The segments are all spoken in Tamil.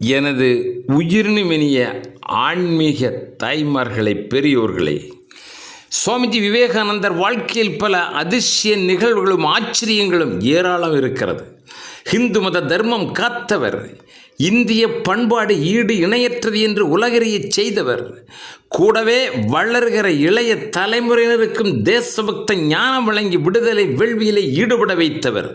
எனது உயிர்நிமினிய ஆன்மீக தாய்மார்களே, பெரியோர்களே, சுவாமிஜி விவேகானந்தர் வாழ்க்கையில் பல அதிசய நிகழ்வுகளும் ஆச்சரியங்களும் ஏராளம் இருக்கிறது. ஹிந்து மத தர்மம் காத்தவர், இந்திய பண்பாடு ஈடு இணையற்றது என்று உலகறியச் செய்தவர், கூடவே வளர்கிற இளைய தலைமுறையினருக்கும் தேசபக்த ஞானம் வழங்கி விடுதலை வேள்வியிலே ஈடுபட வைத்தவர்.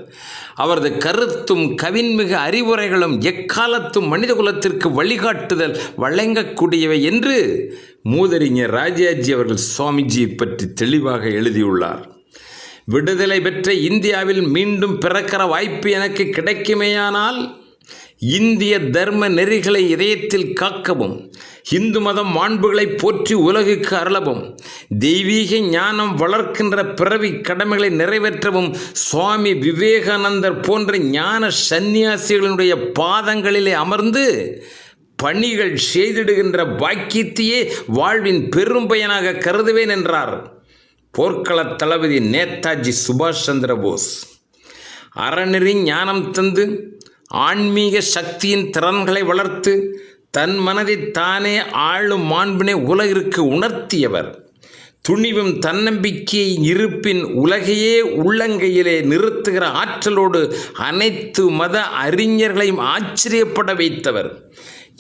அவரது கருத்தும் கவின்மிகு அறிவுரைகளும் எக்காலத்தும் மனித குலத்திற்கு வழிகாட்டுதல் வழங்கக்கூடியவை என்று மூதறிஞர் ராஜாஜி அவர்கள் சுவாமிஜியை பற்றி தெளிவாக எழுதியுள்ளார். விடுதலை பெற்ற இந்தியாவில் மீண்டும் பிறக்கிற வாய்ப்பு எனக்கு கிடைக்குமேயானால் இந்திய தர்ம நெறிகளை இதயத்தில் காக்கவும், இந்து மதம் மாண்புகளை போற்றி உலகுக்கு அருளவும், தெய்வீக ஞானம் வளர்க்கின்ற பிறவி கடமைகளை நிறைவேற்றவும் சுவாமி விவேகானந்தர் போன்ற ஞான சந்நியாசிகளுடைய பாதங்களிலே அமர்ந்து பணிகள் செய்திடுகின்ற பாக்கியத்தையே வாழ்வின் பெரும் பயனாக கருதுவேன் என்றார் போர்க்கள தளபதி நேதாஜி சுபாஷ் சந்திர போஸ். அறநெறி ஞானம் தந்து ஆன்மீக சக்தியின் திறன்களை வளர்த்து தன் மனதை தானே ஆளும் மாண்பினை உலகிற்கு உணர்த்தியவர். துணிவும் தன்னம்பிக்கை இருப்பின் உலகையே உள்ளங்கையிலே நிறுத்துகிற ஆற்றலோடு அனைத்து மத அறிஞர்களையும் ஆச்சரியப்பட வைத்தவர்.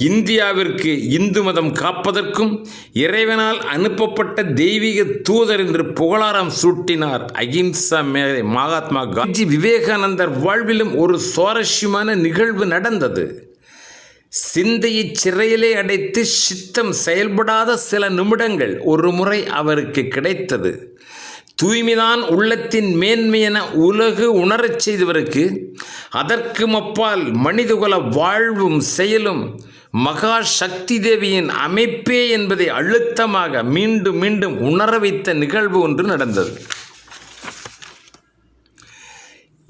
இந்தியாவிற்கு இந்து மதம் காப்பதற்கும் இறைவனால் அனுப்பப்பட்ட தெய்வீக தூதர் என்று புகழாரம் சூட்டினார் அகிம்சா மேதை மகாத்மா காந்தி. விவேகானந்தர் வாழ்விலும் ஒரு சுவாரஸ்யமான நிகழ்வு நடந்தது. சிந்தையை சிறையிலே அடைத்து சித்தம் செயல்படாத சில நிமிடங்கள் ஒரு முறை அவருக்கு கிடைத்தது. தூய்மைதான் உள்ளத்தின் மேன்மை என உலகு உணரச் செய்தவருக்கு அதற்கும் அப்பால் மனிதகுல வாழ்வும் செயலும் மகா சக்தி தேவியின் அமைப்பே என்பதை அழுத்தமாக மீண்டும் மீண்டும் உணர வைத்த நிகழ்வு ஒன்று நடந்தது.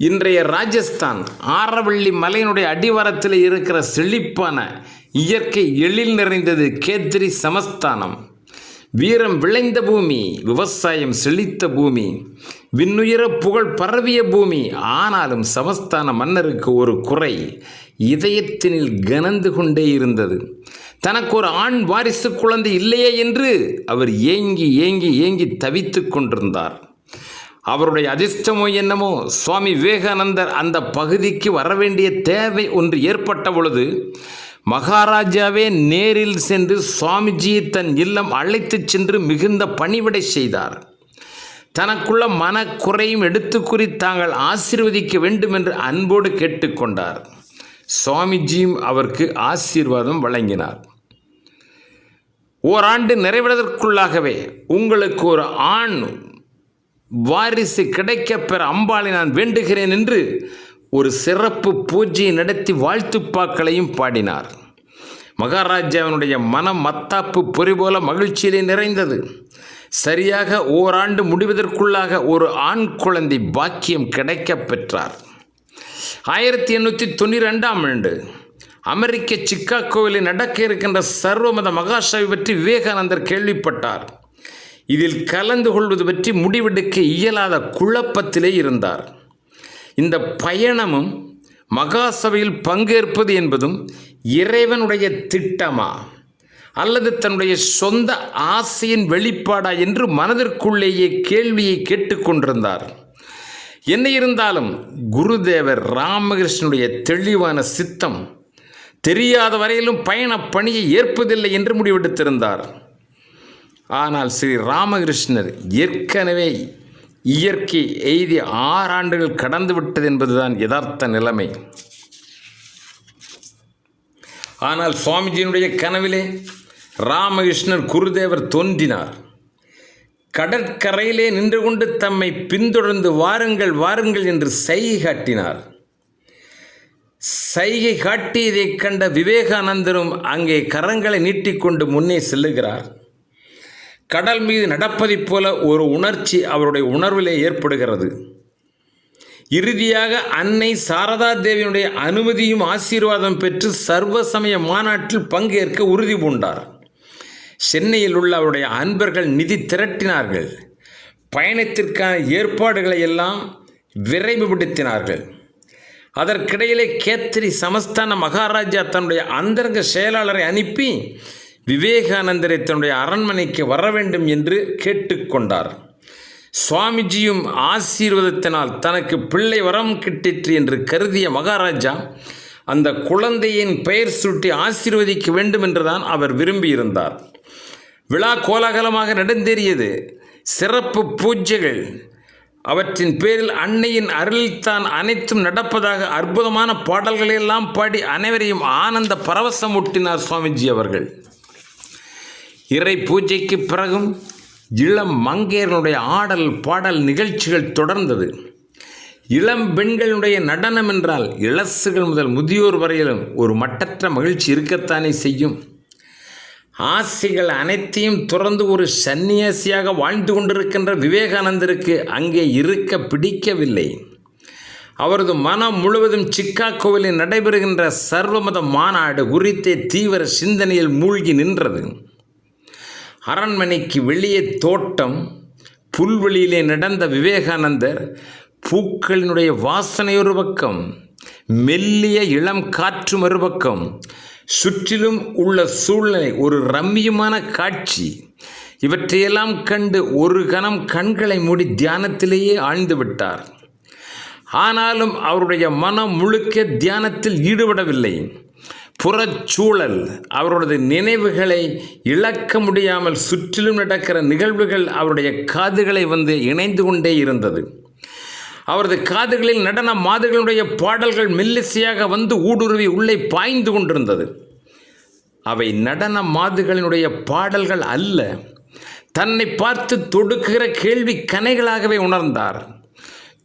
இன்றைய ராஜஸ்தான் ஆரவள்ளி மலையினுடைய அடிவாரத்தில் இருக்கிற செழிப்பான இயற்கை எழில் நிறைந்தது கேத்ரி சமஸ்தானம். வீரம் விளைந்த பூமி, விவசாயம் செழித்த பூமி, விண்ணுயர புகழ் பரவிய பூமி. ஆனாலும் சமஸ்தான மன்னருக்கு ஒரு குறை இதயத்தினில் கனந்து கொண்டே இருந்தது. தனக்கு ஒரு ஆண் வாரிசு குழந்தை இல்லையே என்று அவர் ஏங்கி ஏங்கி ஏங்கி தவித்து கொண்டிருந்தார். அவருடைய அதிர்ஷ்டமோ என்னமோ, சுவாமி விவேகானந்தர் அந்த பகுதிக்கு வரவேண்டிய தேவை ஒன்று ஏற்பட்ட பொழுது மகாராஜாவே நேரில் சென்று சுவாமிஜியை தன் இல்லம் அழைத்துச் சென்று மிகுந்த பணிவிடை செய்தார். தனக்குள்ள மனக்குறையும் எடுத்து கூறி தாங்கள் ஆசீர்வதிக்க வேண்டும் என்று அன்போடு கேட்டுக்கொண்டார். சுவாமிஜியும் அவருக்கு ஆசீர்வாதம் வழங்கினார். ஓராண்டு நிறைவதற்குள்ளாகவே உங்களுக்கு ஒரு ஆண் வாரிசு கிடைக்கப் பெற அம்பாளை நான் வேண்டுகிறேன் என்று ஒரு சிறப்பு பூஜையை நடத்தி வாழ்த்துப்பாக்களையும் பாடினார். மகாராஜாவினுடைய மனம் மத்தாப்பு பொறி போல மகிழ்ச்சியிலே நிறைந்தது. சரியாக ஓராண்டு முடிவதற்குள்ளாக ஒரு ஆண் குழந்தை பாக்கியம் கிடைக்கப் பெற்றார். 1892ஆம் ஆண்டு அமெரிக்க சிக்காகோவில் நடக்க இருக்கின்ற சர்வமத மகாசபை பற்றி விவேகானந்தர் கேள்விப்பட்டார். இதில் கலந்து கொள்வது பற்றி முடிவெடுக்க இயலாத குழப்பத்திலே இருந்தார். இந்த பயணமும் மகாசபையில் பங்கேற்பது என்பதும் இறைவனுடைய திட்டமா அல்லது தன்னுடைய சொந்த ஆசையின் வெளிப்பாடா என்று மனதிற்குள்ளேயே கேள்வியை கேட்டுக்கொண்டிருந்தார். என்ன இருந்தாலும் குருதேவர் ராமகிருஷ்ணனுடைய தெளிவான சித்தம் தெரியாத வரையிலும் பயண பணியை ஏற்பதில்லை என்று முடிவெடுத்திருந்தார். ஆனால் ஸ்ரீ ராமகிருஷ்ணர் ஏற்கனவே இயற்கை எய்தி 6 ஆண்டுகள் கடந்து விட்டது என்பதுதான் யதார்த்த நிலைமை. ஆனால் சுவாமிஜியினுடைய கனவிலே ராமகிருஷ்ணர் குருதேவர் தோன்றினார். கடற்கரையிலே நின்று கொண்டு தம்மை பின்தொடர்ந்து வாருங்கள் வாருங்கள் என்று சைகை காட்டினார். சைகை காட்டியதைக் கண்ட விவேகானந்தரும் அங்கே கரங்களை நீட்டிக்கொண்டு முன்னே செல்லுகிறார். கடல் மீது நடப்பதைப் போல ஒரு உணர்ச்சி அவருடைய உணர்விலே ஏற்படுகிறது. இறுதியாக அன்னை சாரதா தேவியினுடைய அனுமதியும் ஆசீர்வாதம் பெற்று சர்வ சமய மாநாட்டில் பங்கேற்க உறுதி பூண்டார். சென்னையில் உள்ள அவருடைய அன்பர்கள் நிதி திரட்டினார்கள். பயணத்திற்கான ஏற்பாடுகளை எல்லாம் விரைவுபடுத்தினார்கள். அதற்கிடையிலே கேத்ரி சமஸ்தான மகாராஜா தன்னுடைய அந்தரங்க செயலாளரை அனுப்பி விவேகானந்தரை தன்னுடைய அரண்மனைக்கு வர வேண்டும் என்று கேட்டுக்கொண்டார். சுவாமிஜியும் ஆசீர்வாதத்தினால் தனக்கு பிள்ளை வரம் கிட்டிற்று என்று கருதிய மகாராஜா அந்த குழந்தையின் பெயர் சூட்டி ஆசீர்வதிக்க வேண்டும் என்றுதான் அவர் விரும்பியிருந்தார். விழா கோலாகலமாக நடந்தேறியது. சிறப்பு பூஜைகள், அவற்றின் பேரில் அன்னையின் அருளில்தான் அனைத்தும் நடப்பதாக அற்புதமான பாடல்களையெல்லாம் பாடி அனைவரையும் ஆனந்த பரவசமூட்டினார் சுவாமிஜி அவர்கள். இறை பூஜைக்கு பிறகும் இளம் மங்கையர்களுடைய ஆடல் பாடல் நிகழ்ச்சிகள் தொடர்ந்தது. இளம் பெண்களுடைய நடனம் என்றால் இளசுகள் முதல் முதியோர் வரையிலும் ஒரு மட்டற்ற மகிழ்ச்சி இருக்கத்தானே செய்யும். ஆசைகள் அனைத்தையும் துறந்து ஒரு சன்னியாசியாக வாழ்ந்து கொண்டிருக்கின்ற விவேகானந்தருக்கு அங்கே இருக்க பிடிக்கவில்லை. அவரது மனம் முழுவதும் சிக்காகோவில் நடைபெறுகின்ற சர்வமத மாநாடு குறித்த தீவிர சிந்தனையில் மூழ்கி நின்றது. அரண்மனைக்கு வெளியே தோட்டம், புல்வெளியிலே நடந்த விவேகானந்தர் பூக்களினுடைய வாசனை ஒரு பக்கம், மெல்லிய இளம் காற்று மறுபக்கம், சுற்றிலும் உள்ள சூழ்நிலை ஒரு ரம்மியமான காட்சி. இவற்றையெல்லாம் கண்டு ஒரு கணம் கண்களை மூடி தியானத்திலேயே ஆழ்ந்து விட்டார். ஆனாலும் அவருடைய மனம் முழுக்க தியானத்தில் ஈடுபடவில்லை. புறச்சூழல் அவருடைய நினைவுகளை இழக்க முடியாமல் சுற்றிலும் நடக்கிற நிகழ்வுகள் அவருடைய காதுகளை வந்து இணைந்து கொண்டே இருந்தது. அவரது காதுகளில் நடன மாதர்களுடைய பாடல்கள் மெல்லிசையாக வந்து ஊடுருவி உள்ளே பாய்ந்து கொண்டிருந்தது. அவை நடன மாதுகளினுடைய பாடல்கள் அல்ல, தன்னை பார்த்து தொடுக்கிற கேள்வி கணைகளாகவே உணர்ந்தார்.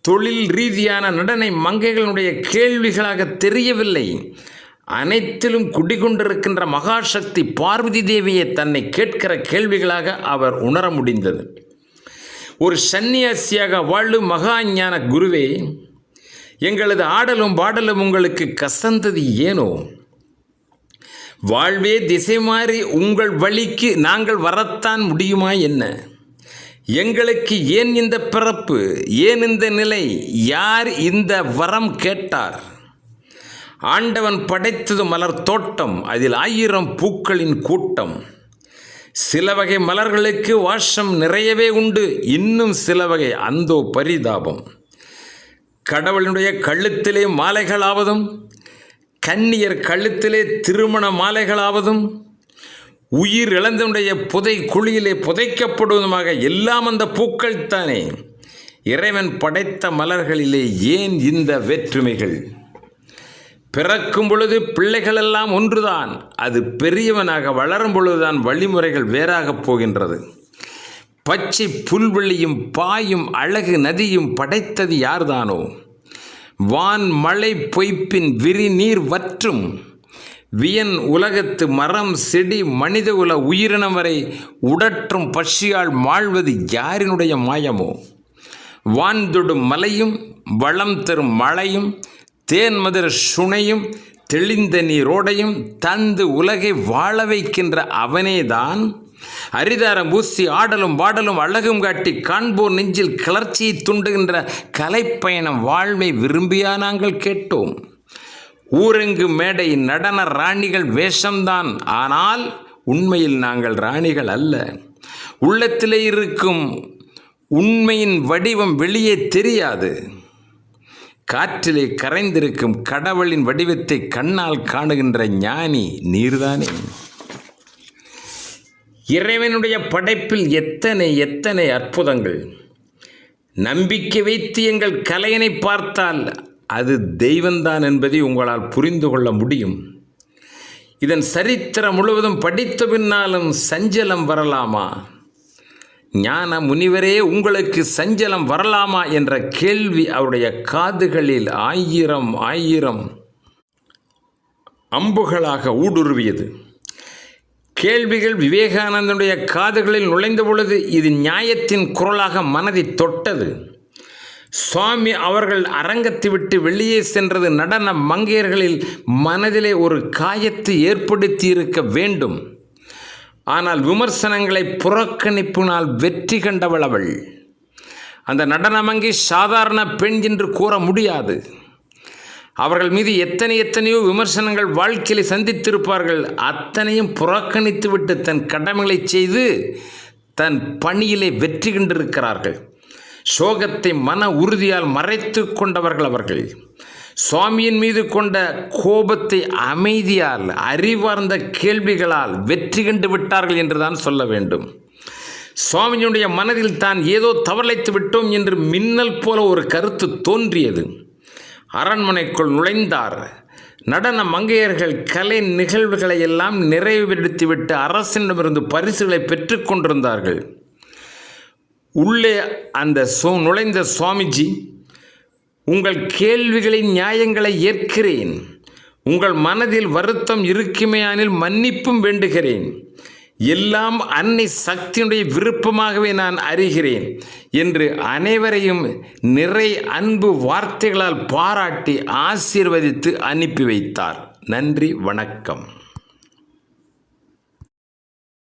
தொழில் ரீதியான நடன மங்கைகளுடைய கேள்விகளாக தெரியவில்லை. அனைத்திலும் குடிகொண்டிருக்கின்ற மகாசக்தி பார்வதி தேவியை தன்னை கேட்கிற கேள்விகளாக அவர் உணர முடிந்தது. ஒரு சன்னியாசியாக வாழும் மகா ஞான குருவே, எங்களது ஆடலும் பாடலும் உங்களுக்கு கசந்தது ஏனோ? வாழ்வே திசை மாறி உங்கள் வழிக்கு நாங்கள் வரத்தான் முடியுமா என்ன? எங்களுக்கு ஏன் இந்த பிறப்பு, ஏன் இந்த நிலை, யார் இந்த வரம் கேட்டார்? ஆண்டவன் படைத்தது மலர் தோட்டம், அதில் 1000 பூக்களின் கூட்டம். சில வகை மலர்களுக்கு வாசம் நிறையவே உண்டு, இன்னும் சில வகை அந்தோ பரிதாபம். கடவுளுடைய கழுத்திலே மாலைகளாவதும், கன்னியர் கழுத்திலே திருமண மாலைகளாவதும், உயிர் இழந்தனுடைய புதை குழியிலே புதைக்கப்படுவதுமாக எல்லாம் அந்த பூக்கள் தானே. இறைவன் படைத்த மலர்களிலே ஏன் இந்த வேற்றுமைகள்? பிறக்கும் பொழுது பிள்ளைகளெல்லாம் ஒன்றுதான், அது பெரியவனாக வளரும் பொழுதுதான் வழிமுறைகள் வேறாகப் போகின்றது. பச்சை புல்வெளியும் பாயும் அழகு நதியும் படைத்தது யார்தானோ? வான் மழை பொய்ப்பின் விரி நீர் வற்றும், வியன் உலகத்து மரம் செடி மனித குல உயிரினம் வரை உடற்றும் பசியால் மாழ்வது யாரினுடைய மாயமோ? வான்தொடும் மலையும் வளம் தரும் மழையும் தேன்மதுர சுனையும் தெளிந்த நீரோடையும் தந்து உலகை வாழ வைக்கின்ற அவனேதான் அரிதாரம் பூசி ஆடலும் பாடலும் அழகும் காட்டி காண்போர் நெஞ்சில் கிளர்ச்சியை துண்டுகின்ற கலைப்பயணம் வாழ்வை விரும்பியா நாங்கள் கேட்டோம். ஊரெங்கு மேடை நடன ராணிகள் வேஷம்தான், ஆனால் உண்மையில் நாங்கள் ராணிகள் அல்ல. உள்ளத்திலே இருக்கும் உண்மையின் வடிவம் வெளியே தெரியாது. காற்றிலே கரைந்திருக்கும் கடவுளின் வடிவத்தை கண்ணால் காணுகின்ற ஞானி நீர்தானே. இறைவனுடைய படைப்பில் எத்தனை எத்தனை அற்புதங்கள்! நம்பிக்கை வைத்து எங்கள் கலையினை பார்த்தால் அது தெய்வந்தான் என்பதை உங்களால் புரிந்து கொள்ள முடியும். இதன் சரித்திரம் முழுவதும் படித்த பின்னாலும் சஞ்சலம் வரலாமா? ஞான முனிவரே, உங்களுக்கு சஞ்சலம் வரலாமா என்ற கேள்வி அவருடைய காதுகளில் 1000 அம்புகளாக ஊடுருவியது. கேள்விகள் விவேகானந்தனுடைய காதுகளில் நுழைந்த பொழுது இது நியாயத்தின் குரலாக மனதை தொட்டது. சுவாமி அவர்கள் அரங்கத்தை விட்டு வெளியே சென்றது நடன மங்கையர்களில் மனதிலே ஒரு காயத்தை ஏற்படுத்தி இருக்க வேண்டும். ஆனால் விமர்சனங்களை புறக்கணிப்பினால் வெற்றி கண்டவள் அவள். அந்த நடனமங்கை சாதாரண பெண் என்று கூற முடியாது. அவர்கள் மீது எத்தனையோ விமர்சனங்கள் வாழ்க்கையில சந்தித்திருப்பார்கள். அத்தனையும் புறக்கணித்துவிட்டு தன் கடமைகளை செய்து தன் பணியிலே வெற்றி கண்டிருக்கிறார்கள். சோகத்தை மன உறுதியால் மறைத்து கொண்டவர்கள் அவர்கள். சுவாமியின் மீது கொண்ட கோபத்தை அமைதியால், அறிவார்ந்த கேள்விகளால் வெற்றி கண்டு விட்டார்கள் என்றுதான் சொல்ல வேண்டும். சுவாமியினுடைய மனதில் தான் ஏதோ தவறழைத்து விட்டோம் என்று மின்னல் போல ஒரு கருத்து தோன்றியது. அரண்மனைக்குள் நுழைந்தார். நடன மங்கையர்கள் கலை நிகழ்வுகளை எல்லாம் நிறைவேற்றிவிட்டு அரசனிடமிருந்து பரிசுகளை பெற்று கொண்டிருந்தார்கள். உள்ளே அந்த நுழைந்த சுவாமிஜி, உங்கள் கேள்விகளின் நியாயங்களை ஏற்கிறேன். உங்கள் மனதில் வருத்தம் இருக்குமேயானில் மன்னிப்பும் வேண்டுகிறேன். எல்லாம் அன்னை சக்தியினுடைய விருப்பமாகவே நான் அறிகிறேன் என்று அனைவரையும் நிறை அன்பு வார்த்தைகளால் பாராட்டி ஆசீர்வதித்து அனுப்பி வைத்தார். நன்றி, வணக்கம்.